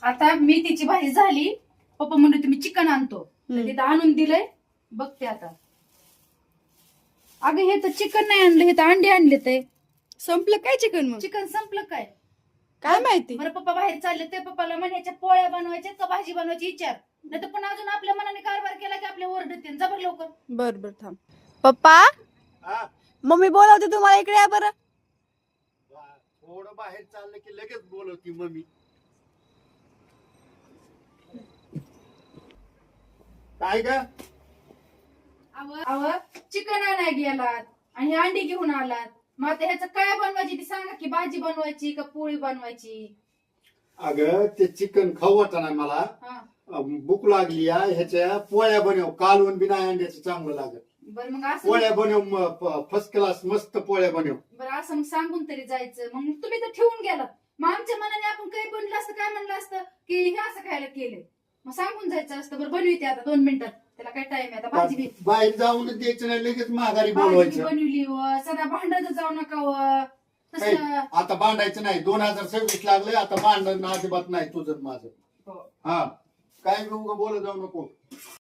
आता मेथीची भाजी झाली. पप्पा म्हणले तुम्ही चिकन आणतो, तर तिथं आणून दिलंय. बघते आता. अगं हे तर चिकन नाही आणलं, हे तर अंडे आणले. ते संपलं काय चिकन मग? चिकन संपलं काय काय माहिती. बरं पप्पा बाहेर चालले, ते पप्पाला म्हणायच्या पोळ्या बनवायच्या का भाजी बनवायची विचार. नाही तर पण अजून आपल्या मनाने कारभार केला की आपल्या ओरडते. जबर लवकर. बर बर थांब. पप्पा हा मम्मी बोलावते तुम्हाला, इकडे या बरं. थोडं बाहेर चाललं की लगेच बोलवती मम्मी. काय ग? अव चिकन आणाय गेलात आणि हे अंडी घेऊन आलात. मग आता ह्याचं काय बनवायची ती सांगा की, भाजी बनवायची का पोळी बनवायची. अगं ते चिकन खाऊ वाटत नाही मला. हा भूक लागली आहे. ह्याच्या पोळ्या बनव, कालवून बिना अंड्याचं चांगलं लागत. बरं मग असं पोळ्या बनव, फर्स्ट क्लास मस्त पोळ्या बनव. बरं असं मग सांगून तरी जायचं. मग तुम्ही तर ठेवून गेलात. मग आमच्या मनाने आपण काही बनलं असतं, काय म्हणलं असतं की हे असं खायला केलंय. मग सांगून जायचं असतं. बरं बनविते आता 2 मिनिटात. त्याला काय टाइम आहे आता. भाजी बी बाहेर जाऊन द्यायचं नाही, लगेच माघारी भाजी बी बोलवायचं. बनवली व सदा भांडत जाऊ नका व काही तसं. आता भांडायचं नाही. 2026 लागले आता. भांडण अजिबात नाही तुझं माझं. हो. हा काय बोलत जाऊ नको.